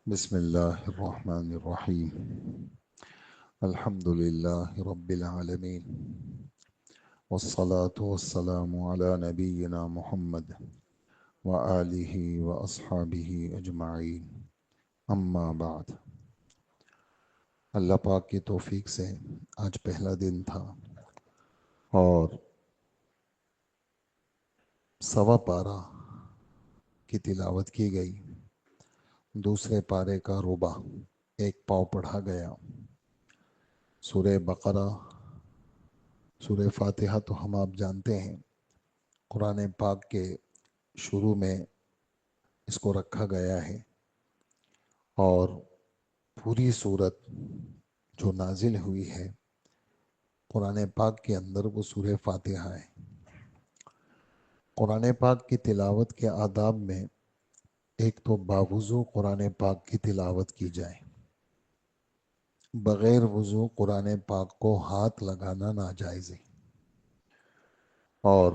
بسم الله الرحمن الرحيم. الحمد لله رب العالمين، والصلاة والسلام على نبينا محمد وآله وأصحابه أجمعين. اما بعد، اللہ پاک کی توفیق سے آج پہلا دن تھا اور سوا پارہ کی تلاوت کی گئی. دوسرے پارے کا ربع ایک پاؤ پڑھا گیا. سورہ بقرہ، سورہ فاتحہ تو ہم آپ جانتے ہیں، قرآن پاک کے شروع میں اس کو رکھا گیا ہے، اور پوری صورت جو نازل ہوئی ہے قرآن پاک کے اندر وہ سورہ فاتحہ ہے. قرآن پاک کی تلاوت کے آداب میں ایک تو باوضو قرآن پاک کی تلاوت کی جائے. بغیر وضو قرآن پاک کو ہاتھ لگانا ناجائز ہے، اور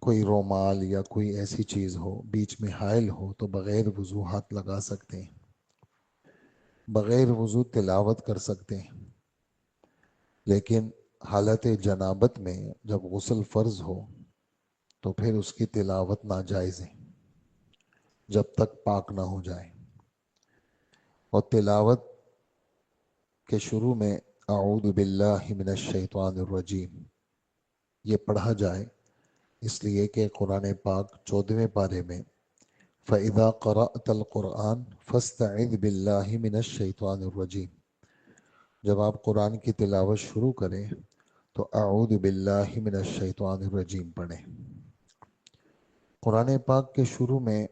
کوئی رومال یا کوئی ایسی چیز ہو بیچ میں حائل ہو تو بغیر وضو ہاتھ لگا سکتے ہیں، بغیر وضو تلاوت کر سکتے ہیں. لیکن حالت جنابت میں جب غسل فرض ہو تو پھر اس کی تلاوت ناجائز ہے جب تک پاک نہ ہو جائے. اور تلاوت کے شروع میں اعوذ باللہ من الشیطان الرجیم یہ پڑھا جائے، اس لیے کہ قرآن پاک 14ویں پارے میں فَإِذَا قَرَأْتَ الْقُرْآنَ فَاسْتَعِذْ بِاللَّهِ مِنَ الشَّيْطَانِ الرَّجِيمِ، جب آپ قرآن کی تلاوت شروع کریں تو اعوذ باللہ من الشیطان الرجیم پڑھیں. قرآن پاک کے شروع میں،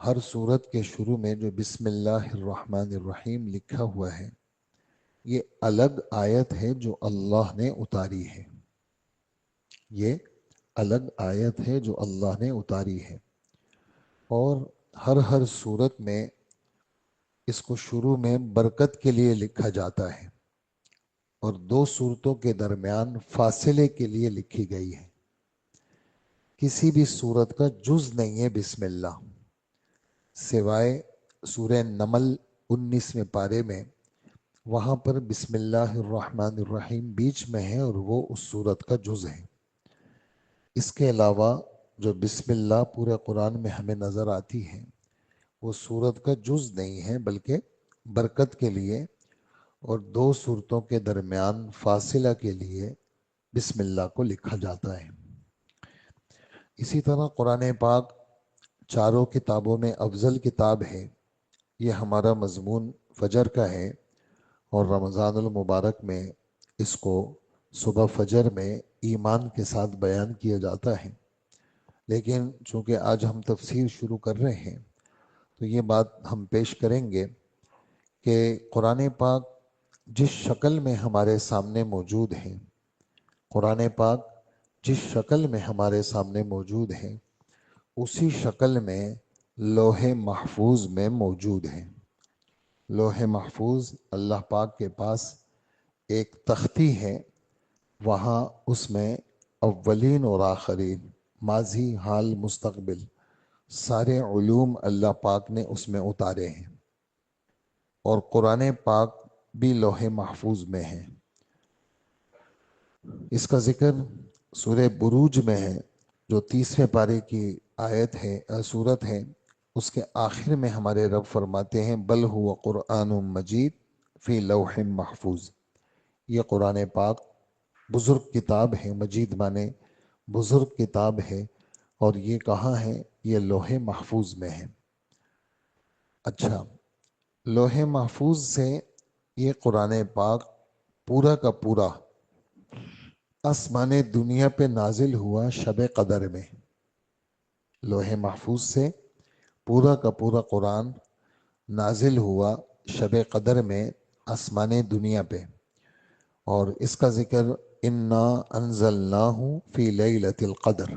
ہر سورت کے شروع میں جو بسم اللہ الرحمن الرحیم لکھا ہوا ہے، یہ الگ آیت ہے جو اللہ نے اتاری ہے. یہ الگ آیت ہے جو اللہ نے اتاری ہے، اور ہر سورت میں اس کو شروع میں برکت کے لیے لکھا جاتا ہے، اور دو سورتوں کے درمیان فاصلے کے لیے لکھی گئی ہے. کسی بھی سورت کا جز نہیں ہے بسم اللہ، سوائے سورہ نمل 19ویں پارے میں، وہاں پر بسم اللہ الرحمن الرحیم بیچ میں ہے اور وہ اس سورت کا جز ہے. اس کے علاوہ جو بسم اللہ پورے قرآن میں ہمیں نظر آتی ہے وہ سورت کا جز نہیں ہے بلکہ برکت کے لیے اور دو سورتوں کے درمیان فاصلہ کے لیے بسم اللہ کو لکھا جاتا ہے. اسی طرح قرآن پاک چاروں کتابوں میں افضل کتاب ہے. یہ ہمارا مضمون فجر کا ہے، اور رمضان المبارک میں اس کو صبح فجر میں ایمان کے ساتھ بیان کیا جاتا ہے. لیکن چونکہ آج ہم تفسیر شروع کر رہے ہیں تو یہ بات ہم پیش کریں گے کہ قرآن پاک جس شکل میں ہمارے سامنے موجود ہے، قرآن پاک جس شکل میں ہمارے سامنے موجود ہے اسی شکل میں لوح محفوظ میں موجود ہے. لوح محفوظ اللہ پاک کے پاس ایک تختی ہے، وہاں اس میں اولین اور آخرین، ماضی، حال، مستقبل، سارے علوم اللہ پاک نے اس میں اتارے ہیں، اور قرآن پاک بھی لوح محفوظ میں ہے. اس کا ذکر سورہ بروج میں ہے، جو 30ویں پارے کی آیت ہے، سورت ہے. اس کے آخر میں ہمارے رب فرماتے ہیں بل هو قرآن مجید فی لوح محفوظ. یہ قرآن پاک بزرگ کتاب ہے، مجید مانے بزرگ کتاب ہے، اور یہ کہاں ہے؟ یہ لوح محفوظ میں ہے. اچھا، لوح محفوظ سے یہ قرآن پاک پورا کا پورا آسمان دنیا پہ نازل ہوا شب قدر میں. لوح محفوظ سے پورا کا پورا قرآن نازل ہوا شب قدر میں آسمان دنیا پہ، اور اس کا ذکر انا انزلناہ فی لیلۃ القدر،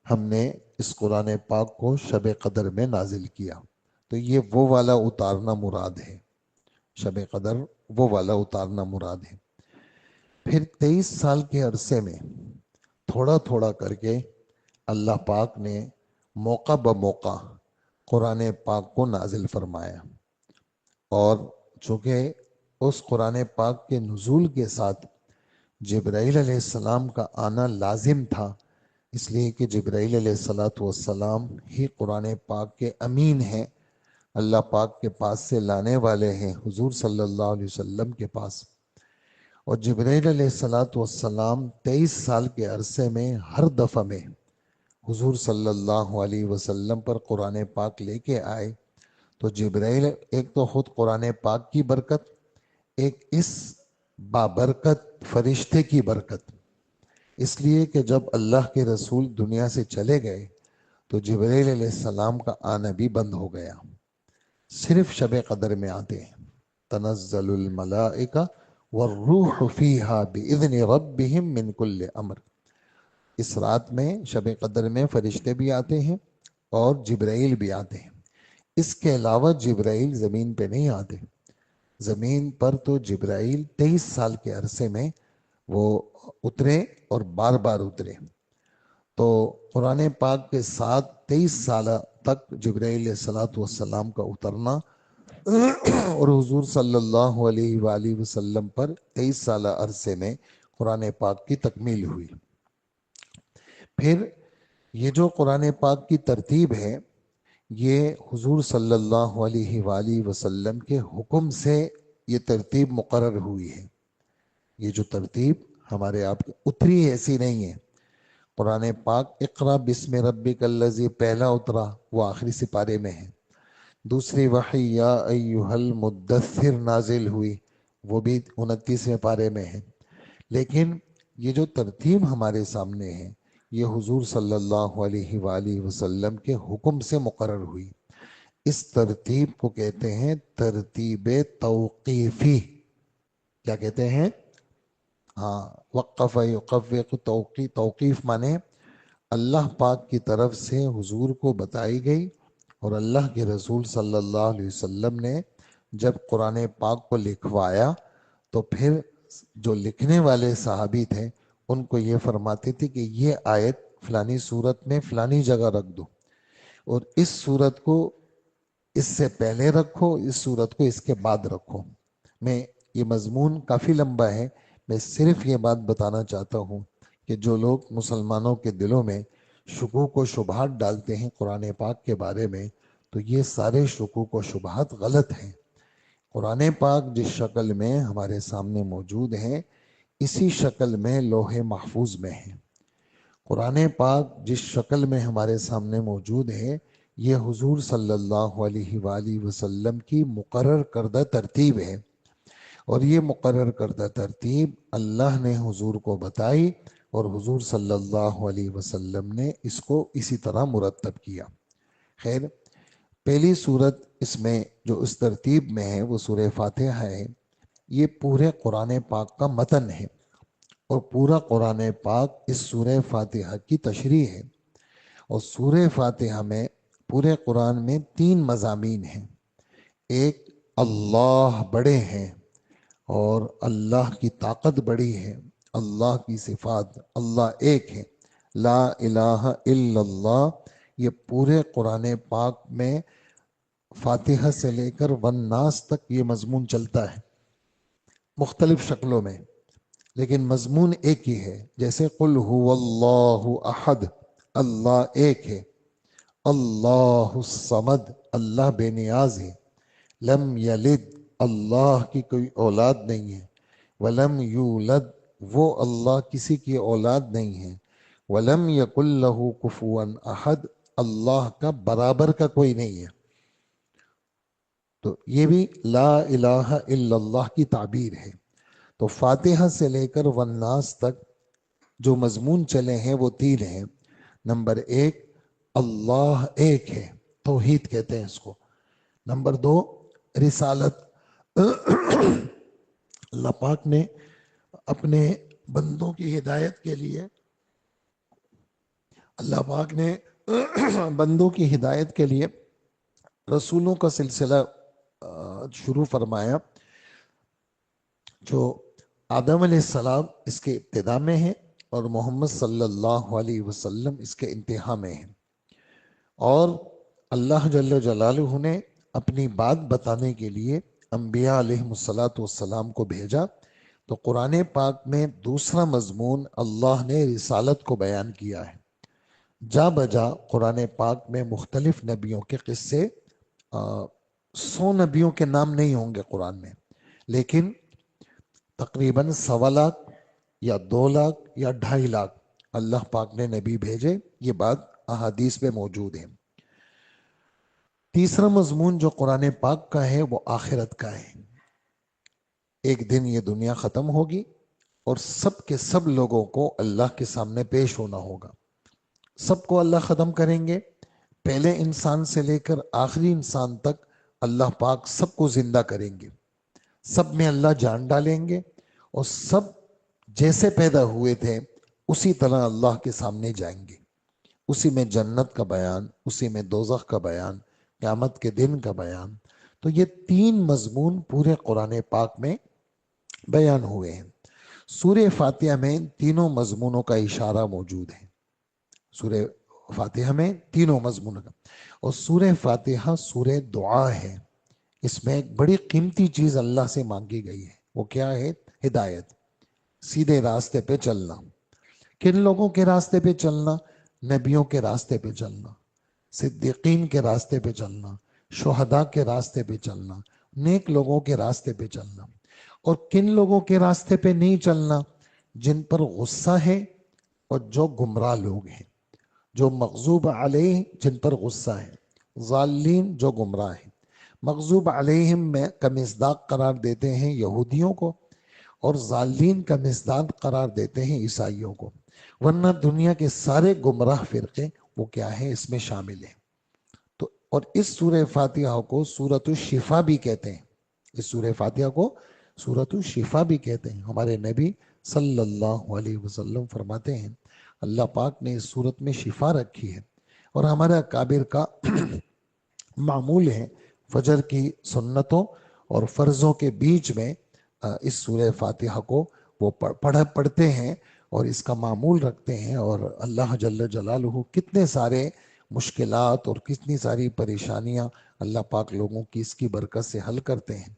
ہم نے اس قرآن پاک کو شب قدر میں نازل کیا. تو یہ وہ والا اتارنا مراد ہے، شب قدر وہ والا اتارنا مراد ہے. پھر 23 سال کے عرصے میں تھوڑا تھوڑا کر کے اللہ پاک نے موقع بموقع قرآن پاک کو نازل فرمایا، اور چونکہ اس قرآن پاک کے نزول کے ساتھ جبرائیل علیہ السلام کا آنا لازم تھا، اس لیے کہ جبرائیل علیہ السلام ہی قرآن پاک کے امین ہیں، اللہ پاک کے پاس سے لانے والے ہیں حضور صلی اللہ علیہ وسلم کے پاس۔ اور جبرائیل علیہ السلام 23 سال کے عرصے میں ہر دفعہ میں حضور صلی اللہ علیہ وسلم پر قرآن پاک لے کے آئے، تو جبرائیل ایک تو خود قرآن پاک کی برکت، ایک اس بابرکت فرشتے کی برکت، اس لیے کہ جب اللہ کے رسول دنیا سے چلے گئے تو جبرائیل علیہ السلام کا آنا بھی بند ہو گیا، صرف شب قدر میں آتے ہیں۔ تنزل الملائکہ والروح فیہا بإذن ربہم من کل امر، اس رات میں شب قدر میں فرشتے بھی آتے ہیں اور جبرائیل بھی آتے ہیں، اس کے علاوہ جبرائیل زمین پہ نہیں آتے۔ زمین پر تو جبرائیل 23 سال کے عرصے میں وہ اترے اور بار بار اترے، تو قرآن پاک کے ساتھ 23 سالہ تک جبرائیل علیہ السلام کا اترنا اور حضور صلی اللہ علیہ وآلہ وسلم پر 23 سالہ عرصے میں قرآن پاک کی تکمیل ہوئی۔ پھر یہ جو قرآن پاک کی ترتیب ہے، یہ حضور صلی اللہ علیہ وآلہ وسلم کے حکم سے یہ ترتیب مقرر ہوئی ہے۔ یہ جو ترتیب ہمارے آپ کی اتری ایسی نہیں ہے۔ قرآن پاک اقرا بسم ربک الذی پہلا اترا، وہ آخری سپارے میں ہے۔ دوسری وحی یا ایہا المدثر نازل ہوئی، وہ بھی 29ویں پارے میں ہے۔ لیکن یہ جو ترتیب ہمارے سامنے ہے، یہ حضور صلی اللہ علیہ وآلہ وسلم کے حکم سے مقرر ہوئی۔ اس ترتیب کو کہتے ہیں ترتیب توقیفی۔ کیا کہتے ہیں؟ ہاں، وقف یوقف توقیف مانے اللہ پاک کی طرف سے حضور کو بتائی گئی، اور اللہ کے رسول صلی اللہ علیہ وسلم نے جب قرآن پاک کو لکھوایا تو پھر جو لکھنے والے صحابی تھے ان کو یہ فرماتے تھے کہ یہ آیت فلانی صورت میں فلانی جگہ رکھ دو، اور اس صورت کو اس سے پہلے رکھو، اس صورت کو اس کے بعد رکھو۔ میں یہ مضمون کافی لمبا ہے، میں صرف یہ بات بتانا چاہتا ہوں کہ جو لوگ مسلمانوں کے دلوں میں شکوک و شبہات ڈالتے ہیں قرآن پاک کے بارے میں، تو یہ سارے شکوک و شبہات غلط ہیں۔ قرآن پاک جس شکل میں ہمارے سامنے موجود ہے، اسی شکل میں لوح محفوظ میں ہے۔ قرآن پاک جس شکل میں ہمارے سامنے موجود ہے، یہ حضور صلی اللہ علیہ وآلہ وسلم کی مقرر کردہ ترتیب ہے، اور یہ مقرر کردہ ترتیب اللہ نے حضور کو بتائی، اور حضور صلی اللہ علیہ وسلم نے اس کو اسی طرح مرتب کیا۔ خیر، پہلی صورت اس میں جو اس ترتیب میں ہے وہ سورہ فاتحہ ہے۔ یہ پورے قرآن پاک کا متن ہے، اور پورا قرآن پاک اس سورہ فاتحہ کی تشریح ہے۔ اور سورہ فاتحہ میں پورے قرآن میں 3 مضامین ہیں۔ ایک، اللہ بڑے ہیں اور اللہ کی طاقت بڑی ہے، اللہ کی صفات، اللہ ایک ہے، لا الہ الا اللہ۔ یہ پورے قرآن پاک میں فاتحہ سے لے کر والناس تک یہ مضمون چلتا ہے، مختلف شکلوں میں، لیکن مضمون ایک ہی ہے۔ جیسے قل هو اللہ احد، اللہ ایک ہے، اللہ الصمد، اللہ بے نیاز ہے، لم یلد، اللہ کی کوئی اولاد نہیں ہے، ولم یولد، وہ اللہ کسی کی اولاد نہیں ہے، ولم یکن لہ کفوا احد، اللہ کا برابر کا کوئی نہیں ہے۔ تو یہ بھی لا الہ الا اللہ کی تعبیر ہے۔ تو فاتحہ سے لے کر والناس تک جو مضمون چلے ہیں وہ 3 ہیں۔ نمبر 1، اللہ ایک ہے، توحید کہتے ہیں اس کو۔ نمبر 2، رسالت، اللہ پاک نے اپنے بندوں کی ہدایت کے لیے، اللہ پاک نے بندوں کی ہدایت کے لیے رسولوں کا سلسلہ شروع فرمایا، جو آدم علیہ السلام اس کے ابتدا میں ہے اور محمد صلی اللہ علیہ وسلم اس کے انتہا میں ہیں۔ اور اللہ جل جلالہ نے اپنی بات بتانے کے لیے انبیاء علیہ الصلاۃ والسلام کو بھیجا، تو قرآن پاک میں دوسرا مضمون اللہ نے رسالت کو بیان کیا ہے۔ جا بجا قرآن پاک میں مختلف نبیوں کے قصے، 100 نبیوں کے نام نہیں ہوں گے قرآن میں، لیکن تقریباً 1.25 لاکھ یا 2 لاکھ یا 2.5 لاکھ اللہ پاک نے نبی بھیجے، یہ بات احادیث میں موجود ہے۔ تیسرا مضمون جو قرآن پاک کا ہے وہ آخرت کا ہے۔ ایک دن یہ دنیا ختم ہوگی اور سب کے سب لوگوں کو اللہ کے سامنے پیش ہونا ہوگا، سب کو اللہ ختم کریں گے، پہلے انسان سے لے کر آخری انسان تک اللہ پاک سب کو زندہ کریں گے، سب میں اللہ جان ڈالیں گے، اور سب جیسے پیدا ہوئے تھے اسی طرح اللہ کے سامنے جائیں گے۔ اسی میں جنت کا بیان، اسی میں دوزخ کا بیان، قیامت کے دن کا بیان۔ تو یہ 3 مضمون پورے قرآن پاک میں بیان ہوئے ہیں۔ سورہ فاتحہ میں تینوں مضمونوں کا اشارہ موجود ہے۔ سورہ فاتحہ میں تینوں مضمونوں کا، اور سورہ فاتحہ سورہ دعا ہے۔ اس میں ایک بڑی قیمتی چیز اللہ سے مانگی گئی ہے، وہ کیا ہے؟ ہدایت، سیدھے راستے پہ چلنا۔ کن لوگوں کے راستے پہ چلنا؟ نبیوں کے راستے پہ چلنا، صدیقین کے راستے پہ چلنا، شہداء کے راستے پہ چلنا، نیک لوگوں کے راستے پہ چلنا۔ اور کن لوگوں کے راستے پہ نہیں چلنا؟ جن پر غصہ ہے اور جو گمراہ لوگ ہیں، جو مغضوب علیہ، جن پر غصہ ہے، ضالین جو گمراہ ہیں۔ مغضوب علیہم میں کا مصداق قرار دیتے ہیں یہودیوں کو، اور ضالین کا مصداق قرار دیتے ہیں عیسائیوں کو، ورنہ دنیا کے سارے گمراہ فرقے وہ کیا ہے؟ اس میں شامل ہیں۔ تو اور اس سورہ فاتحہ کو سورۃ الشفا بھی کہتے ہیں، اس سورہ فاتحہ کو سورۃ الشفا بھی کہتے ہیں۔ ہمارے نبی صلی اللہ علیہ وسلم فرماتے ہیں اللہ پاک نے اس سورت میں شفا رکھی ہے، اور ہمارا اکابر کا معمول ہے فجر کی سنتوں اور فرضوں کے بیچ میں اس سورہ فاتحہ کو وہ پڑھتے ہیں اور اس کا معمول رکھتے ہیں، اور اللہ جل جلالہ کتنے سارے مشکلات اور کتنی ساری پریشانیاں اللہ پاک لوگوں کی اس کی برکت سے حل کرتے ہیں۔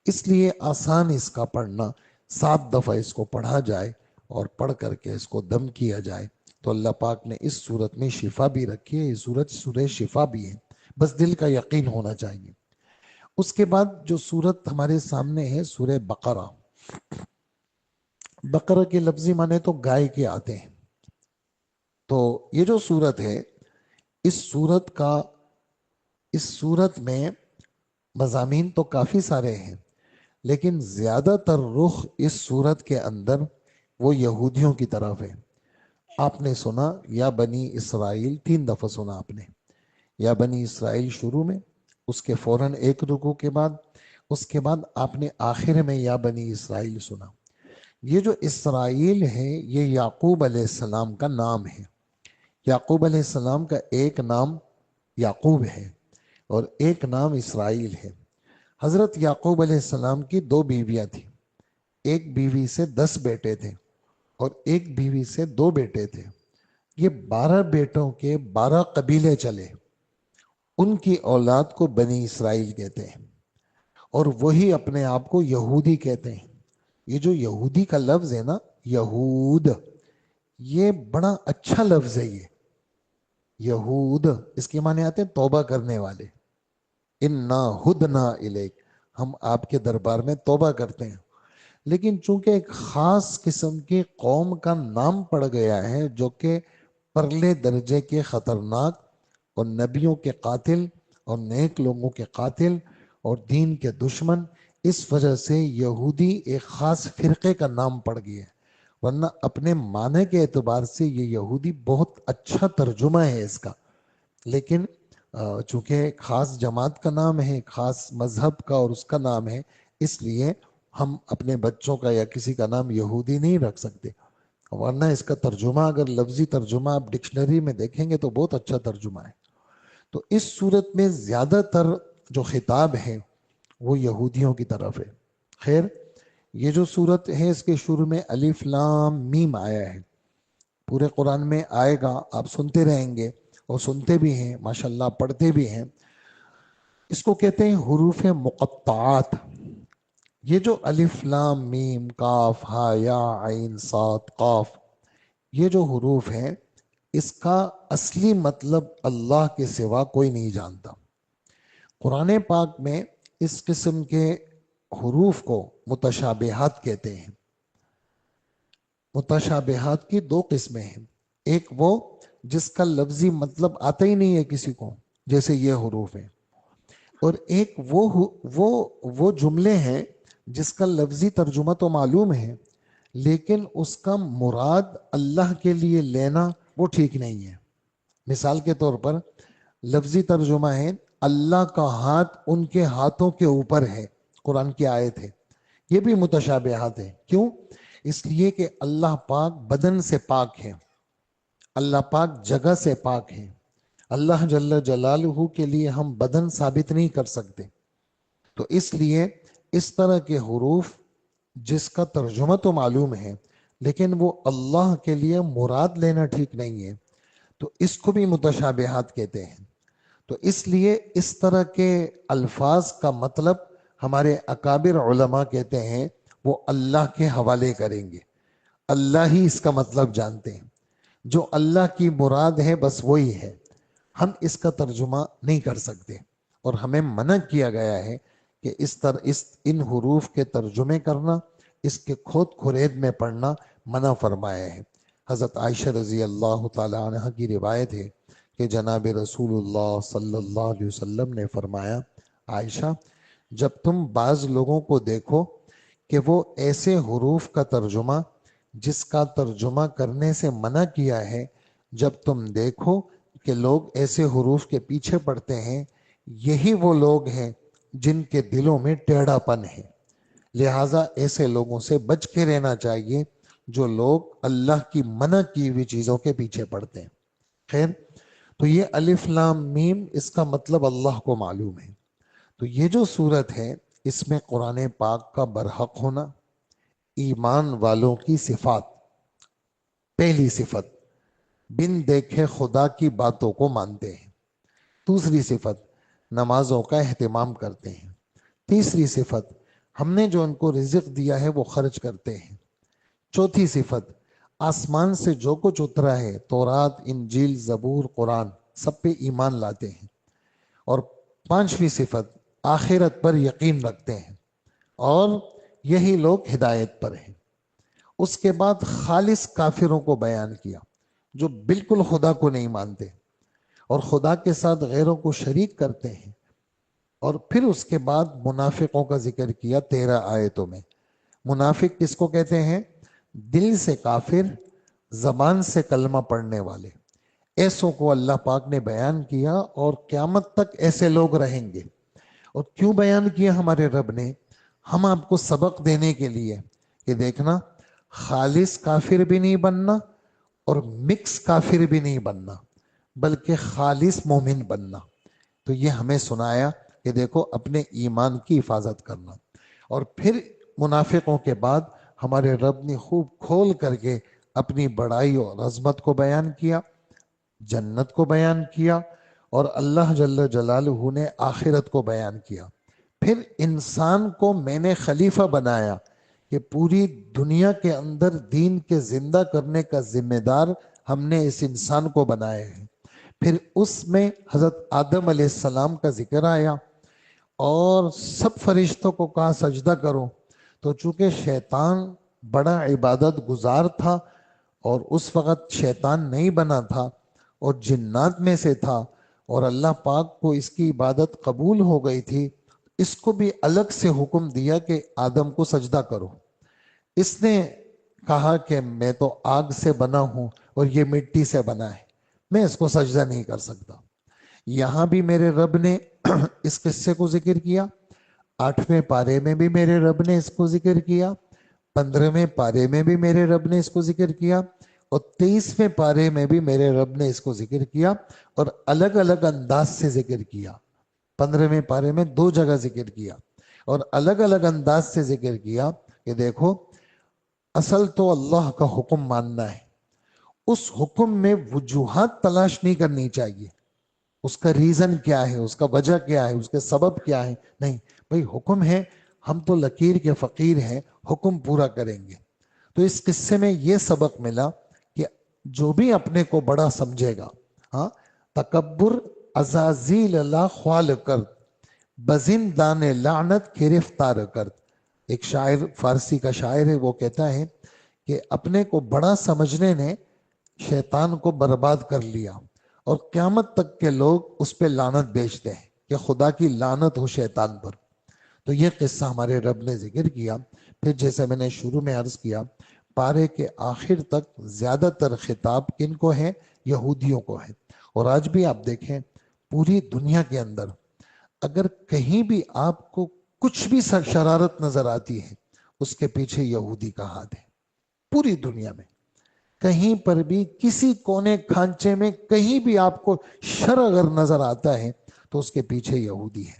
اس لیے آسان اس کا پڑھنا، 7 دفعہ اس کو پڑھا جائے اور پڑھ کر کے اس کو دم کیا جائے، تو اللہ پاک نے اس صورت میں شفا بھی رکھی ہے۔ یہ صورت سورہ شفا بھی ہے، بس دل کا یقین ہونا چاہیے۔ اس کے بعد جو صورت ہمارے سامنے ہے سورہ بقرہ۔ بقرہ کے لفظی معنی تو گائے کے آتے ہیں۔ تو یہ جو صورت ہے، اس صورت میں مضامین تو کافی سارے ہیں، لیکن زیادہ تر رخ اس صورت کے اندر وہ یہودیوں کی طرف ہے۔ آپ نے سنا یا بنی اسرائیل، 3 دفعہ سنا آپ نے یا بنی اسرائیل شروع میں، اس کے فوراً ایک رکوع کے بعد، اس کے بعد آپ نے آخر میں یا بنی اسرائیل سنا۔ یہ جو اسرائیل ہے یہ یعقوب علیہ السلام کا نام ہے۔ یعقوب علیہ السلام کا ایک نام یعقوب ہے اور ایک نام اسرائیل ہے۔ حضرت یعقوب علیہ السلام کی 2 بیویاں تھیں، ایک بیوی سے 10 بیٹے تھے اور ایک بیوی سے 2 بیٹے تھے۔ یہ 12 بیٹوں کے 12 قبیلے چلے، ان کی اولاد کو بنی اسرائیل کہتے ہیں، اور وہی اپنے آپ کو یہودی کہتے ہیں۔ یہ جو یہودی کا لفظ ہے نا، یہود، یہ بڑا اچھا لفظ ہے۔ یہ یہود اس کے معنی آتے ہیں توبہ کرنے والے۔ انا ہدنا الیک، ہم آپ کے دربار میں توبہ کرتے ہیں۔ لیکن چونکہ ایک خاص قسم کی قوم کا نام پڑ گیا ہے جو کہ پرلے درجے کے خطرناک اور نبیوں کے قاتل اور نیک لوگوں کے قاتل اور دین کے دشمن، اس وجہ سے یہودی ایک خاص فرقے کا نام پڑ گیا ہے، ورنہ اپنے معنی کے اعتبار سے یہ یہودی بہت اچھا ترجمہ ہے اس کا، لیکن چونکہ ایک خاص جماعت کا نام ہے، ایک خاص مذہب کا اور اس کا نام ہے، اس لیے ہم اپنے بچوں کا یا کسی کا نام یہودی نہیں رکھ سکتے، ورنہ اس کا ترجمہ اگر لفظی ترجمہ آپ ڈکشنری میں دیکھیں گے تو بہت اچھا ترجمہ ہے۔ تو اس صورت میں زیادہ تر جو خطاب ہے وہ یہودیوں کی طرف ہے۔ خیر، یہ جو صورت ہے اس کے شروع میں الف لام میم آیا ہے، پورے قرآن میں آئے گا، آپ سنتے رہیں گے اور سنتے بھی ہیں ماشاءاللہ، پڑھتے بھی ہیں، اس کو کہتے ہیں حروف مقطعات۔ یہ جو الف لام میم کاف ہا یا عین صاد قاف، یہ جو حروف ہیں اس کا اصلی مطلب اللہ کے سوا کوئی نہیں جانتا۔ قرآن پاک میں اس قسم کے حروف کو متشابہات کہتے ہیں۔ متشابہات کی دو قسمیں ہیں، ایک وہ جس کا لفظی مطلب آتا ہی نہیں ہے کسی کو، جیسے یہ حروف ہیں، اور ایک وہ جملے ہیں جس کا لفظی ترجمہ تو معلوم ہے لیکن اس کا مراد اللہ کے لیے لینا وہ ٹھیک نہیں ہے۔ مثال کے طور پر لفظی ترجمہ ہے اللہ کا ہاتھ ان کے ہاتھوں کے اوپر ہے، قرآن کی آیت ہے، یہ بھی متشابہات ہے۔ کیوں؟ اس لیے کہ اللہ پاک بدن سے پاک ہے، اللہ پاک جگہ سے پاک ہے، اللہ جل جلالہ کے لیے ہم بدن ثابت نہیں کر سکتے، تو اس لیے اس طرح کے حروف جس کا ترجمہ تو معلوم ہے لیکن وہ اللہ کے لیے مراد لینا ٹھیک نہیں ہے، تو اس کو بھی متشابہات کہتے ہیں۔ تو اس لیے اس طرح کے الفاظ کا مطلب ہمارے اکابر علماء کہتے ہیں وہ اللہ کے حوالے کریں گے، اللہ ہی اس کا مطلب جانتے ہیں، جو اللہ کی مراد ہے بس وہی ہے، ہم اس کا ترجمہ نہیں کر سکتے، اور ہمیں منع کیا گیا ہے کہ ان حروف کے ترجمے کرنا، اس کے کھود کھرید میں پڑھنا منع فرمایا ہے۔ حضرت عائشہ رضی اللہ تعالی عنہ کی روایت ہے کہ جناب رسول اللہ صلی اللہ علیہ وسلم نے فرمایا، عائشہ جب تم بعض لوگوں کو دیکھو کہ وہ ایسے حروف کا ترجمہ جس کا ترجمہ کرنے سے منع کیا ہے، جب تم دیکھو کہ لوگ ایسے حروف کے پیچھے پڑتے ہیں، یہی وہ لوگ ہیں جن کے دلوں میں ٹیڑھا پن ہے، لہٰذا ایسے لوگوں سے بچ کے رہنا چاہیے جو لوگ اللہ کی منع کی ہوئی چیزوں کے پیچھے پڑتے ہیں۔ خیر، تو یہ الف لام میم اس کا مطلب اللہ کو معلوم ہے۔ تو یہ جو صورت ہے اس میں قرآن پاک کا برحق ہونا، ایمان والوں کی صفات، پہلی صفت بن دیکھے خدا کی باتوں کو مانتے ہیں، دوسری صفت نمازوں کا اہتمام کرتے ہیں، تیسری صفت ہم نے جو ان کو رزق دیا ہے وہ خرچ کرتے ہیں، چوتھی صفت آسمان سے جو کچھ اترا ہے تورات انجیل زبور قرآن سب پہ ایمان لاتے ہیں، اور پانچویں صفت آخرت پر یقین رکھتے ہیں، اور یہی لوگ ہدایت پر ہیں۔ اس کے بعد خالص کافروں کو بیان کیا جو بالکل خدا کو نہیں مانتے اور خدا کے ساتھ غیروں کو شریک کرتے ہیں، اور پھر اس کے بعد منافقوں کا ذکر کیا 13 آیتوں میں۔ منافق کس کو کہتے ہیں؟ دل سے کافر، زبان سے کلمہ پڑھنے والے، ایسوں کو اللہ پاک نے بیان کیا، اور قیامت تک ایسے لوگ رہیں گے۔ اور کیوں بیان کیا ہمارے رب نے؟ ہم آپ کو سبق دینے کے لیے کہ دیکھنا، خالص کافر بھی نہیں بننا اور مکس کافر بھی نہیں بننا، بلکہ خالص مومن بننا۔ تو یہ ہمیں سنایا کہ دیکھو اپنے ایمان کی حفاظت کرنا، اور پھر منافقوں کے بعد ہمارے رب نے خوب کھول کر کے اپنی بڑائی اور عظمت کو بیان کیا، جنت کو بیان کیا، اور اللہ جل جلالہ نے آخرت کو بیان کیا۔ پھر انسان کو میں نے خلیفہ بنایا کہ پوری دنیا کے اندر دین کے زندہ کرنے کا ذمہ دار ہم نے اس انسان کو بنایا ہے۔ پھر اس میں حضرت آدم علیہ السلام کا ذکر آیا، اور سب فرشتوں کو کہا سجدہ کرو، تو چونکہ شیطان بڑا عبادت گزار تھا اور اس وقت شیطان نہیں بنا تھا اور جنات میں سے تھا، اور اللہ پاک کو اس کی عبادت قبول ہو گئی تھی، اس کو بھی الگ سے حکم دیا کہ آدم کو سجدہ کرو۔ اس نے کہا کہ میں تو آگ سے بنا ہوں اور یہ مٹی سے بنا ہے، میں اس کو سجدہ نہیں کر سکتا۔ یہاں بھی میرے رب نے اس قصے کو ذکر کیا، 8ویں پارے میں بھی میرے رب نے اس کو ذکر کیا، 15ویں پارے میں بھی میرے رب نے اس کو ذکر کیا، اور 23ویں پارے میں بھی میرے رب نے اس کو ذکر کیا، اور الگ الگ انداز سے ذکر کیا۔ 15ویں پارے میں 2 جگہ ذکر کیا اور الگ الگ انداز سے ذکر کیا کہ دیکھو اصل تو اللہ کا حکم ماننا ہے، اس حکم میں وجوہات تلاش نہیں کرنی چاہیے، اس کا ریزن کیا ہے، اس کا وجہ کیا ہے، اس کے سبب کیا ہے، نہیں بھئی حکم ہے، ہم تو لکیر کے فقیر ہیں، حکم پورا کریں گے۔ تو اس قصے میں یہ سبق ملا کہ جو بھی اپنے کو بڑا سمجھے گا، ہاں، تکبر عزازیل لا خوال کرد، بزندان لعنت گرفتار کرد۔ ایک شاعر، فارسی کا شاعر ہے، وہ کہتا ہے کہ اپنے کو بڑا سمجھنے نے شیطان کو برباد کر لیا، اور قیامت تک کے لوگ اس پہ لعنت بیچتے ہیں کہ خدا کی لعنت ہو شیطان پر۔ تو یہ قصہ ہمارے رب نے ذکر کیا۔ پھر جیسے میں نے شروع میں عرض کیا، پارے کے آخر تک زیادہ تر خطاب کن کو ہے؟ یہودیوں کو ہے۔ اور آج بھی آپ دیکھیں پوری دنیا کے اندر اگر کہیں بھی آپ کو کچھ بھی شرارت نظر آتی ہے، اس کے پیچھے یہودی کا ہاتھ ہے۔ پوری دنیا میں کہیں پر بھی کسی کونے کھانچے میں کہیں بھی آپ کو شر اگر نظر آتا ہے تو اس کے پیچھے یہودی ہے،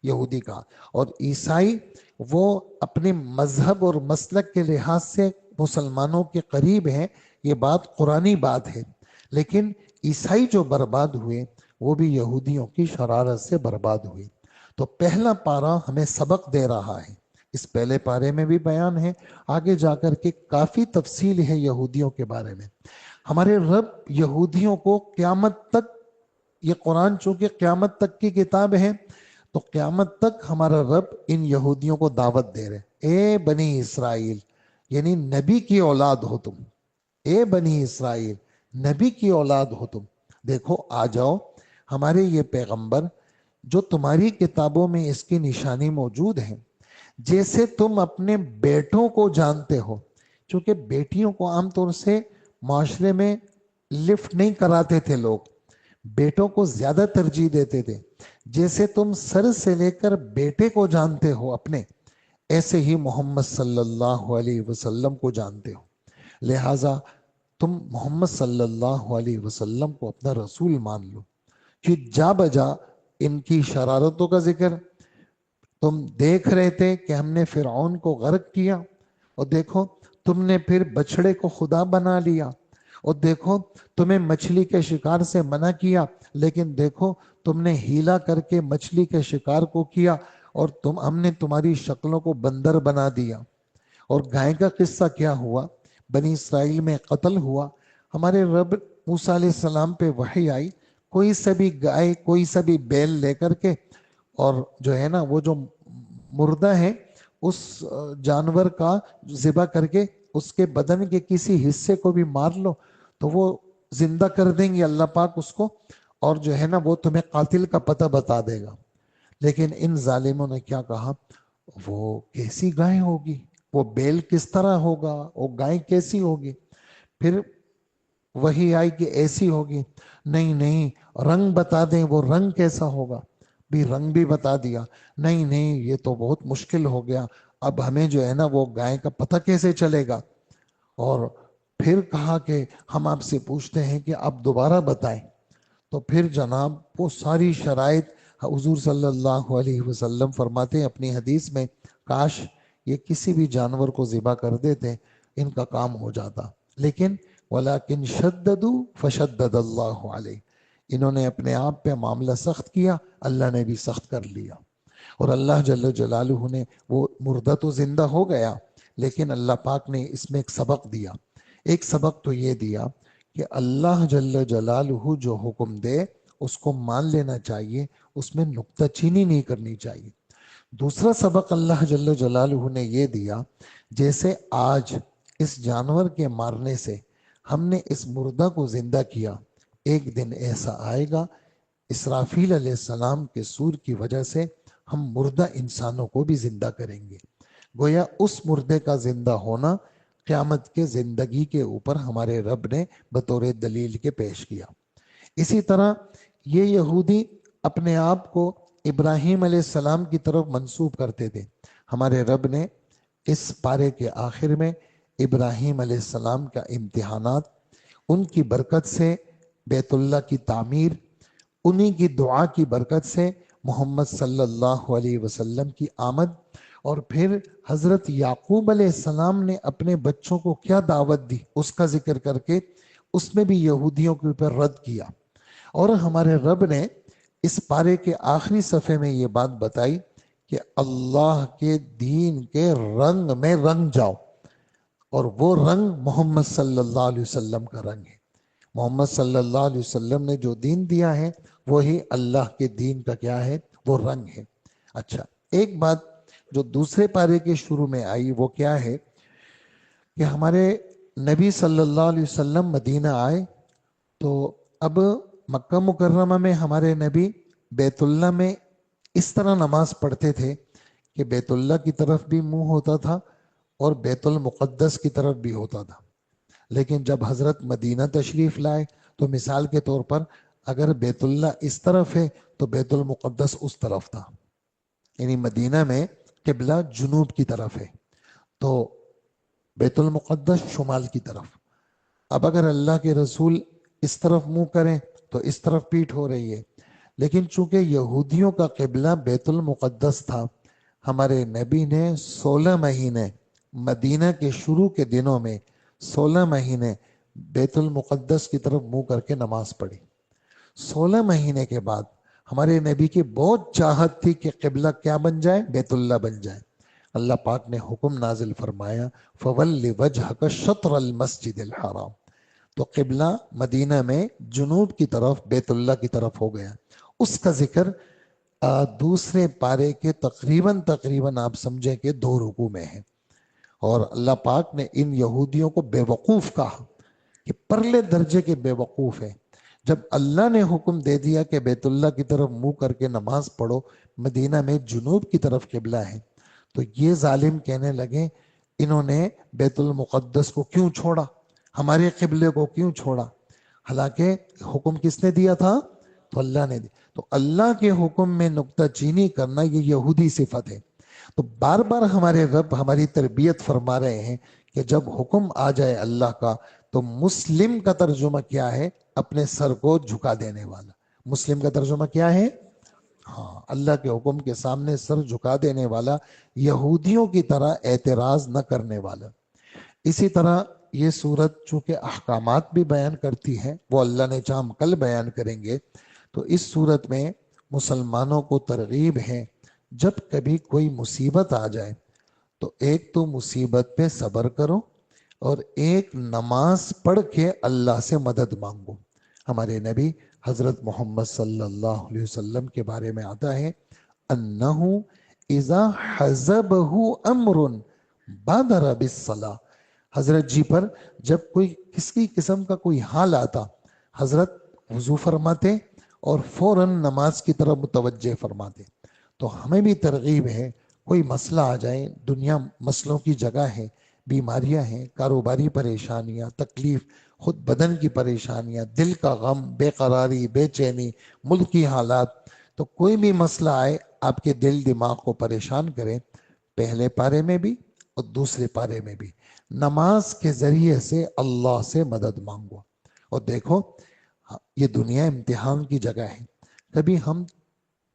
یہودی کا۔ اور عیسائی وہ اپنے مذہب اور مسلک کے لحاظ سے مسلمانوں کے قریب ہیں، یہ بات قرآنی بات ہے، لیکن عیسائی جو برباد ہوئے وہ بھی یہودیوں کی شرارت سے برباد ہوئے۔ تو پہلا پارہ ہمیں سبق دے رہا ہے، اس پہلے پارے میں بھی بیان ہے، آگے جا کر کے کافی تفصیل ہے یہودیوں کے بارے میں۔ ہمارے رب یہودیوں کو قیامت تک، یہ قرآن چونکہ قیامت تک کی کتاب ہے، تو قیامت تک ہمارا رب ان یہودیوں کو دعوت دے رہے، اے بنی اسرائیل، یعنی نبی کی اولاد ہو تم، اے بنی اسرائیل نبی کی اولاد ہو تم، دیکھو آ جاؤ، ہمارے یہ پیغمبر جو تمہاری کتابوں میں اس کی نشانی موجود ہے، جیسے تم اپنے بیٹوں کو جانتے ہو، چونکہ بیٹیوں کو عام طور سے معاشرے میں لفٹ نہیں کراتے تھے لوگ، بیٹوں کو زیادہ ترجیح دیتے تھے، جیسے تم سر سے لے کر بیٹے کو جانتے ہو اپنے، ایسے ہی محمد صلی اللہ علیہ وسلم کو جانتے ہو، لہٰذا تم محمد صلی اللہ علیہ وسلم کو اپنا رسول مان لو۔ کہ جا بجا ان کی شرارتوں کا ذکر تم دیکھ رہے تھے کہ ہم نے فرعون کو غرق کیا، اور دیکھو تم نے پھر بچڑے کو خدا بنا لیا، اور دیکھو تمہیں مچھلی کے شکار سے منع کیا، لیکن دیکھو تم نے ہیلا کر کے مچھلی کے شکار کو کیا، اور ہم نے تمہاری شکلوں کو بندر بنا دیا۔ اور گائے کا قصہ کیا ہوا؟ بنی اسرائیل میں قتل ہوا، ہمارے رب موسیٰ علیہ السلام پہ وحی آئی، کوئی سا بھی گائے، کوئی سا بھی بیل لے کر کے، اور جو ہے نا وہ جو مردہ ہے اس جانور کا ذبح کر کے اس کے بدن کے کسی حصے کو بھی مار لو تو وہ زندہ کر دیں گے اللہ پاک اس کو، اور جو ہے نا وہ تمہیں قاتل کا پتہ بتا دے گا۔ لیکن ان ظالموں نے کیا کہا؟ وہ کیسی گائے ہوگی، وہ بیل کس طرح ہوگا، وہ گائے کیسی ہوگی؟ پھر وہی آئی کہ ایسی ہوگی، نہیں نہیں رنگ بتا دیں، وہ رنگ کیسا ہوگا؟ بھی رنگ بھی بتا دیا، نہیں نہیں یہ تو بہت مشکل ہو گیا، اب ہمیں جو ہے نا وہ گائے کا پتہ کیسے چلے گا؟ اور پھر کہا کہ ہم آپ سے پوچھتے ہیں کہ آپ دوبارہ بتائیں۔ تو پھر جناب وہ ساری شرائط حضور صلی اللہ علیہ وسلم فرماتے ہیں اپنی حدیث میں، کاش یہ کسی بھی جانور کو ذبح کر دیتے ان کا کام ہو جاتا، لیکن وَلَكِنْ شَدَّدُوا فَشَدَّدَ اللَّهُ عَلَيْهِ، انہوں نے اپنے آپ پہ معاملہ سخت کیا، اللہ نے بھی سخت کر لیا۔ اور اللہ جل جلالہ نے وہ مردہ تو زندہ ہو گیا، لیکن اللہ پاک نے اس میں ایک سبق دیا۔ ایک سبق تو یہ دیا کہ اللہ جل جلالہ جو حکم دے اس کو مان لینا چاہیے، اس میں نکتہ چینی نہیں کرنی چاہیے۔ دوسرا سبق اللہ جل جلالہ نے یہ دیا، جیسے آج اس جانور کے مارنے سے ہم نے اس مردہ کو زندہ کیا، ایک دن ایسا آئے گا اسرافیل علیہ السلام کے سور کی وجہ سے ہم مردہ انسانوں کو بھی زندہ کریں گے۔ گویا اس مردے کا زندہ ہونا قیامت کے زندگی کے اوپر ہمارے رب نے بطور دلیل کے پیش کیا۔ اسی طرح یہ یہودی اپنے آپ کو ابراہیم علیہ السلام کی طرف منسوب کرتے تھے، ہمارے رب نے اس پارے کے آخر میں ابراہیم علیہ السلام کا امتحانات، ان کی برکت سے بیت اللہ کی تعمیر، انہی کی دعا کی برکت سے محمد صلی اللہ علیہ وسلم کی آمد، اور پھر حضرت یعقوب علیہ السلام نے اپنے بچوں کو کیا دعوت دی اس کا ذکر کر کے اس میں بھی یہودیوں کے اوپر رد کیا. اور ہمارے رب نے اس پارے کے آخری صفحے میں یہ بات بتائی کہ اللہ کے دین کے رنگ میں رنگ جاؤ، اور وہ رنگ محمد صلی اللہ علیہ وسلم کا رنگ ہے. محمد صلی اللہ علیہ وسلم نے جو دین دیا ہے وہی اللہ کے دین کا کیا ہے؟ وہ رنگ ہے. اچھا، ایک بات جو دوسرے پارے کے شروع میں آئی وہ کیا ہے کہ ہمارے نبی صلی اللہ علیہ وسلم مدینہ آئے تو اب مکہ مکرمہ میں ہمارے نبی بیت اللہ میں اس طرح نماز پڑھتے تھے کہ بیت اللہ کی طرف بھی منہ ہوتا تھا اور بیت المقدس کی طرف بھی ہوتا تھا. لیکن جب حضرت مدینہ تشریف لائے تو مثال کے طور پر اگر بیت اللہ اس طرف ہے تو بیت المقدس اس طرف تھا. یعنی مدینہ میں قبلہ جنوب کی طرف ہے تو بیت المقدس شمال کی طرف. اب اگر اللہ کے رسول اس طرف منہ کریں تو اس طرف پیٹھ ہو رہی ہے. لیکن چونکہ یہودیوں کا قبلہ بیت المقدس تھا، ہمارے نبی نے 16 مہینے مدینہ کے شروع کے دنوں میں 16 مہینے بیت المقدس کی طرف منہ کر کے نماز پڑھی. 16 مہینے کے بعد ہمارے نبی کی بہت چاہت تھی کہ قبلہ کیا بن جائے؟ بیت اللہ بن جائے. اللہ پاک نے حکم نازل فرمایا فَوَلِّ وَجْهَكَ شَطْرَ الْمَسْجِدِ الْحَرَامِ، تو قبلہ مدینہ میں جنوب کی طرف بیت اللہ کی طرف ہو گیا. اس کا ذکر دوسرے پارے کے تقریباً آپ سمجھیں کہ 2 رکوع میں ہے. اور اللہ پاک نے ان یہودیوں کو بے وقوف کہا کہ پرلے درجے کے بے وقوف ہیں. جب اللہ نے حکم دے دیا کہ بیت اللہ کی طرف منہ کر کے نماز پڑھو، مدینہ میں جنوب کی طرف قبلہ ہے، تو یہ ظالم کہنے لگے انہوں نے بیت المقدس کو کیوں چھوڑا، ہمارے قبلے کو کیوں چھوڑا؟ حالانکہ حکم کس نے دیا تھا؟ تو اللہ نے دیا. تو اللہ کے حکم میں نکتہ چینی کرنا یہ یہودی صفت ہے. تو بار بار ہمارے رب ہماری تربیت فرما رہے ہیں کہ جب حکم آ جائے اللہ کا تو مسلم کا ترجمہ کیا ہے؟ اپنے سر کو جھکا دینے والا. مسلم کا ترجمہ کیا ہے؟ ہاں، اللہ کے حکم کے سامنے سر جھکا دینے والا، یہودیوں کی طرح اعتراض نہ کرنے والا. اسی طرح یہ صورت چونکہ احکامات بھی بیان کرتی ہے، وہ اللہ نے چاہا ہم کل بیان کریں گے. تو اس صورت میں مسلمانوں کو ترغیب ہے جب کبھی کوئی مصیبت آ جائے تو ایک تو مصیبت پہ صبر کرو اور ایک نماز پڑھ کے اللہ سے مدد مانگو. ہمارے نبی حضرت محمد صلی اللہ علیہ وسلم کے بارے میں آتا ہے انہو اذا حزبہ امر بادر بالصلاۃ، حضرت جی پر جب کوئی کسی قسم کا کوئی حال آتا حضرت وضو فرماتے اور فوراً نماز کی طرف متوجہ فرماتے. تو ہمیں بھی ترغیب ہے، کوئی مسئلہ آ جائے، دنیا مسئلوں کی جگہ ہے، بیماریاں ہیں، کاروباری پریشانیاں، تکلیف، خود بدن کی پریشانیاں، دل کا غم، بے قراری، بے چینی، ملکی حالات، تو کوئی بھی مسئلہ آئے آپ کے دل دماغ کو پریشان کرے، پہلے پارے میں بھی اور دوسرے پارے میں بھی نماز کے ذریعے سے اللہ سے مدد مانگو. اور دیکھو یہ دنیا امتحان کی جگہ ہے. کبھی ہم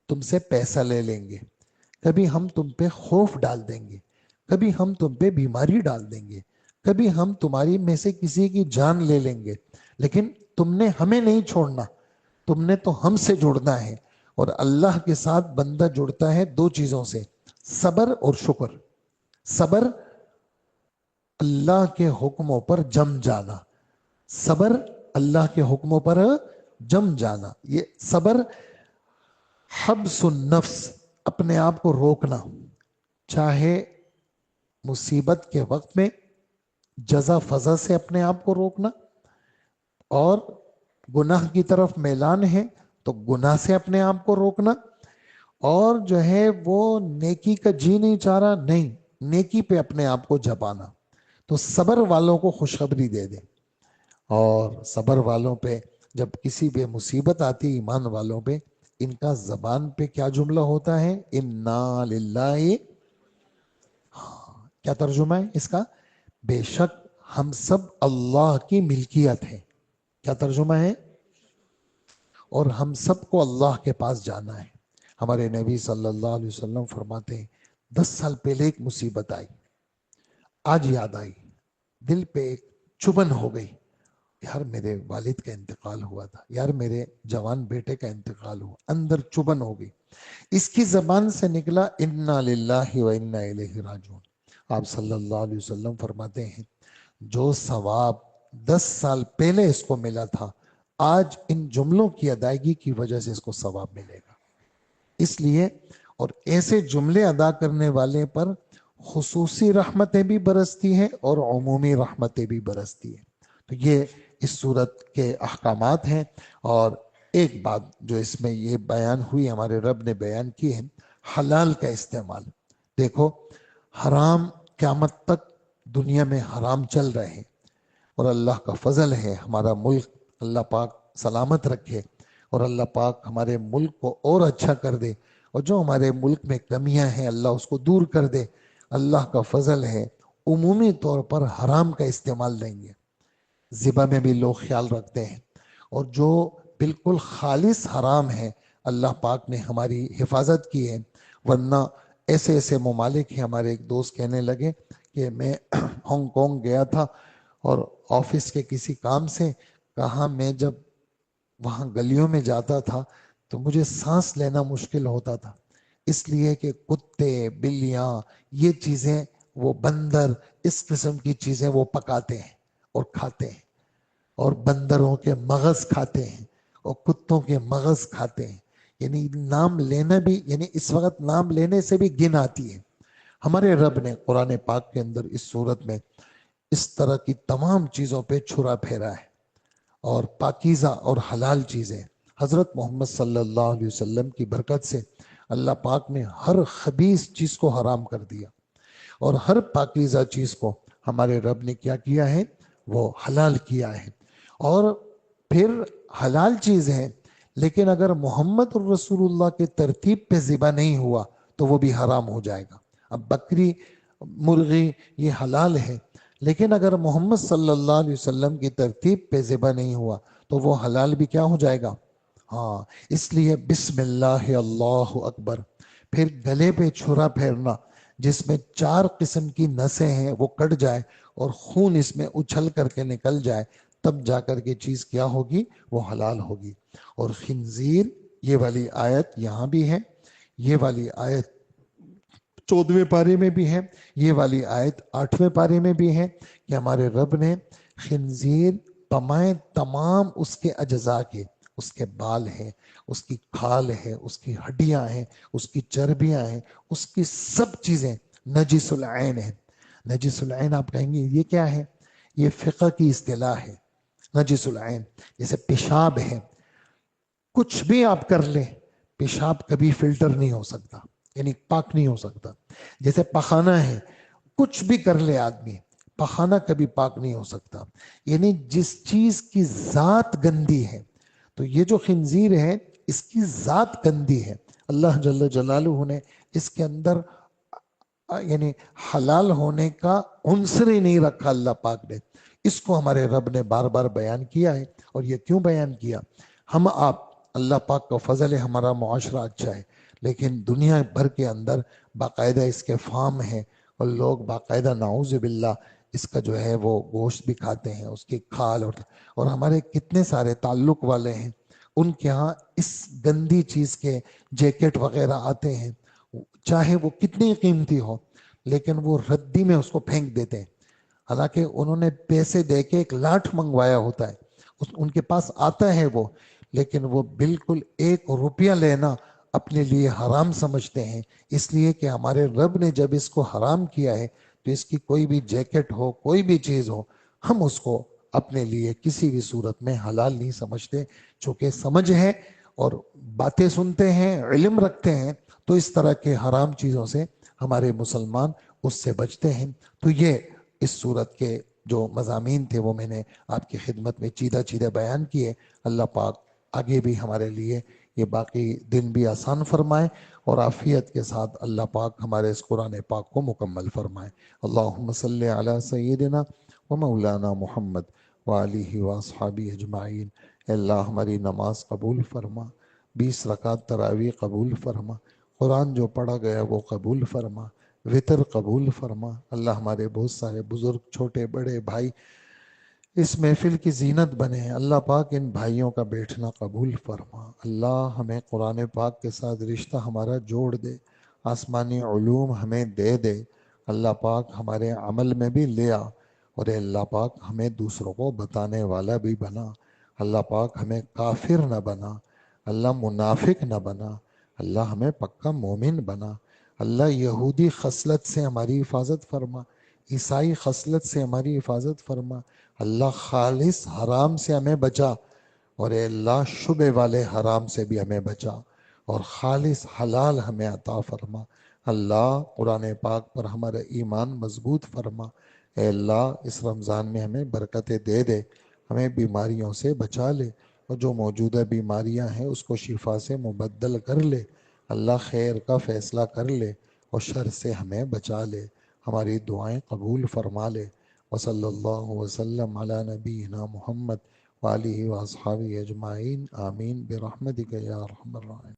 تم سے پیسہ لے لیں گے، کبھی ہم تم پہ خوف ڈال دیں گے، کبھی ہم تم پہ بیماری ڈال دیں گے، کبھی ہم تمہاری میں سے کسی کی جان لے لیں گے، لیکن تم نے ہمیں نہیں چھوڑنا، تم نے تو ہم سے جڑنا ہے. اور اللہ کے ساتھ بندہ جڑتا ہے 2 چیزوں سے، صبر اور شکر. صبر اللہ کے حکموں پر جم جانا، صبر اللہ کے حکموں پر جم جانا. یہ صبر حبس النفس، اپنے آپ کو روکنا، چاہے مصیبت کے وقت میں جزا فضا سے اپنے آپ کو روکنا، اور گناہ کی طرف میلان ہے تو گناہ سے اپنے آپ کو روکنا، اور جو ہے وہ نیکی کا جی نہیں چاہ رہا، نہیں، نیکی پہ اپنے آپ کو جھپانا. تو صبر والوں کو خوشخبری دے دیں. اور صبر والوں پہ جب کسی پہ مصیبت آتی ایمان والوں پہ، ان کا زبان پہ کیا جملہ ہوتا ہے؟ انا للہ. کیا ترجمہ ہے اس کا؟ بے شک ہم سب اللہ کی ملکیت ہے. کیا ترجمہ ہے؟ اور ہم سب کو اللہ کے پاس جانا ہے. ہمارے نبی صلی اللہ علیہ وسلم فرماتے ہیں 10 سال پہلے ایک مصیبت آئی، آج یاد آئی، دل پہ ایک چبھن ہو گئی، یار میرے والد کا انتقال ہوا تھا، یار میرے جوان بیٹے کا انتقال ہوا، اندر چبن ہو گئی. اس کی زبان سے نکلا انا للہ و انا الیہ راجعون. آپ صلی اللہ علیہ وسلم فرماتے ہیں جو ثواب 10 سال پہلے اس کو ملا تھا، آج ان جملوں کی ادائیگی کی وجہ سے اس کو ثواب ملے گا. اس لیے اور ایسے جملے ادا کرنے والے پر خصوصی رحمتیں بھی برستی ہیں اور عمومی رحمتیں بھی برستی ہیں. تو یہ اس صورت کے احکامات ہیں. اور ایک بات جو اس میں یہ بیان ہوئی، ہمارے رب نے بیان کی ہے، حلال کا استعمال. دیکھو حرام قیامت تک دنیا میں حرام چل رہے ہیں، اور اللہ کا فضل ہے ہمارا ملک اللہ پاک سلامت رکھے، اور اللہ پاک ہمارے ملک کو اور اچھا کر دے، اور جو ہمارے ملک میں کمیاں ہیں اللہ اس کو دور کر دے. اللہ کا فضل ہے عمومی طور پر حرام کا استعمال نہیں ہے. ذبح میں بھی لوگ خیال رکھتے ہیں، اور جو بالکل خالص حرام ہے اللہ پاک نے ہماری حفاظت کی ہے. ورنہ ایسے ایسے ممالک ہیں، ہمارے ایک دوست کہنے لگے کہ میں ہانگ کانگ گیا تھا اور آفس کے کسی کام سے، کہا میں جب وہاں گلیوں میں جاتا تھا تو مجھے سانس لینا مشکل ہوتا تھا، اس لیے کہ کتے بلیاں یہ چیزیں، وہ بندر اس قسم کی چیزیں وہ پکاتے ہیں اور کھاتے ہیں، اور بندروں کے مغز کھاتے ہیں اور کتوں کے مغز کھاتے ہیں. یعنی نام لینا بھی، یعنی اس وقت نام لینے سے بھی گن آتی ہے. ہمارے رب نے قرآن پاک کے اندر اس صورت میں اس طرح کی تمام چیزوں پہ چھرا پھیرا ہے، اور پاکیزہ اور حلال چیزیں. حضرت محمد صلی اللہ علیہ وسلم کی برکت سے اللہ پاک نے ہر خبیث چیز کو حرام کر دیا، اور ہر پاکیزہ چیز کو ہمارے رب نے کیا کیا ہے، وہ حلال کیا ہے. اور پھر حلال چیز ہے، لیکن اگر محمد الرسول اللہ کے ترتیب پہ ذبح نہیں ہوا تو وہ بھی حرام ہو جائے گا. اب بکری مرغی یہ حلال ہے، لیکن اگر محمد صلی اللہ علیہ وسلم کی ترتیب پہ ذبح نہیں ہوا تو وہ حلال بھی کیا ہو جائے گا. ہاں، اس لیے بسم اللہ اللہ اکبر. پھر گلے پہ چھرا پھیرنا جس میں 4 قسم کی نسیں ہیں وہ کٹ جائے اور خون اس میں اچھل کر کے نکل جائے، تب جا کر کے چیز کیا ہوگی، وہ حلال ہوگی. اور خنزیر، یہ والی آیت یہاں بھی ہے، یہ والی آیت 14ویں پارے میں بھی ہے، یہ والی آیت 8ویں پارے میں بھی ہے کہ ہمارے رب نے خنزیر تمائیں تمام اس کے اجزاء کے، اس کے بال ہیں، اس کی کھال ہے، اس کی ہڈیاں ہیں، اس کی چربیاں ہیں، اس کی سب چیزیں نجس العین ہیں. نجس العین آپ کہیں گے یہ کیا ہے؟ یہ فقہ کی اصطلاح ہے. نجس العین جیسے پیشاب ہے، کچھ بھی آپ کر لیں پیشاب کبھی فلٹر نہیں ہو سکتا، یعنی پاک نہیں ہو سکتا. جیسے پخانہ ہے، کچھ بھی کر لے آدمی، پخانہ کبھی پاک نہیں ہو سکتا. یعنی جس چیز کی ذات گندی ہے، تو یہ جو خنزیر ہے اس کی ذات گندی ہے. اللہ جل جلالہ نے اس کے اندر یعنی حلال ہونے کا عنصر ہی نہیں رکھا اللہ پاک نے. اس کو ہمارے رب نے بار بار بیان کیا ہے. اور یہ کیوں بیان کیا؟ ہم آپ، اللہ پاک کا فضل ہے ہمارا معاشرہ اچھا ہے، لیکن دنیا بھر کے اندر باقاعدہ اس کے فارم ہیں، اور لوگ باقاعدہ نعوذ باللہ اس کا جو ہے وہ گوشت بھی کھاتے ہیں، اس کی کھال. اور ہمارے کتنے سارے تعلق والے ہیں ان کے ہاں اس گندی چیز کے جیکٹ وغیرہ آتے ہیں، چاہے وہ کتنی قیمتی ہو، لیکن وہ ردی میں اس کو پھینک دیتے ہیں. حالانکہ انہوں نے پیسے دے کے ایک لاٹھ منگوایا ہوتا ہے، ان کے پاس آتا ہے وہ، لیکن وہ بالکل 1 روپیہ لینا اپنے لیے حرام سمجھتے ہیں. اس لیے کہ ہمارے رب نے جب اس کو حرام کیا ہے تو اس کی کوئی بھی جیکٹ ہو، کوئی بھی چیز ہو، ہم اس کو اپنے لیے کسی بھی صورت میں حلال نہیں سمجھتے. چونکہ سمجھ ہے اور باتیں سنتے ہیں، علم رکھتے ہیں، تو اس طرح کے حرام چیزوں سے ہمارے مسلمان اس سے بچتے ہیں. تو یہ اس صورت کے جو مضامین تھے وہ میں نے آپ کی خدمت میں چیدہ چیدہ بیان کیے. اللہ پاک آگے بھی ہمارے لیے یہ باقی دن بھی آسان فرمائے، اور عافیت کے ساتھ اللہ پاک ہمارے اس قرآن پاک کو مکمل فرمائے. اللہم صلی علی سیدنا و مولانا محمد وآلہ واصحابہ اجمعین. اے اللہ ہماری نماز قبول فرما، 20 رکعت تراویح قبول فرما، قرآن جو پڑھا گیا وہ قبول فرما، وطر قبول فرما. اللہ ہمارے بہت سارے بزرگ چھوٹے بڑے بھائی اس محفل کی زینت بنے۔ اللہ پاک ان بھائیوں کا بیٹھنا قبول فرما۔ اللہ ہمیں قرآن پاک کے ساتھ رشتہ ہمارا جوڑ دے، آسمانی علوم ہمیں دے دے۔ اللہ پاک ہمارے عمل میں بھی لیا، اور اے اللہ پاک ہمیں دوسروں کو بتانے والا بھی بنا۔ اللہ پاک ہمیں کافر نہ بنا، اللہ منافق نہ بنا، اللہ ہمیں پکا مومن بنا۔ اللہ یہودی خصلت سے ہماری حفاظت فرما، عیسائی خصلت سے ہماری حفاظت فرما۔ اللہ خالص حرام سے ہمیں بچا، اور اے اللہ شبہ والے حرام سے بھی ہمیں بچا، اور خالص حلال ہمیں عطا فرما۔ اللہ قرآن پاک پر ہمارا ایمان مضبوط فرما۔ اے اللہ اس رمضان میں ہمیں برکتیں دے دے، ہمیں بیماریوں سے بچا لے، اور جو موجودہ بیماریاں ہیں اس کو شفا سے مبدل کر لے۔ اللہ خیر کا فیصلہ کر لے، اور شر سے ہمیں بچا لے، ہماری دعائیں قبول فرما لے۔ وصلی اللہ وسلم علی نبینا محمد وآلہ واصحابہ اجمعین، آمین برحمتک یا ارحم الراحمین۔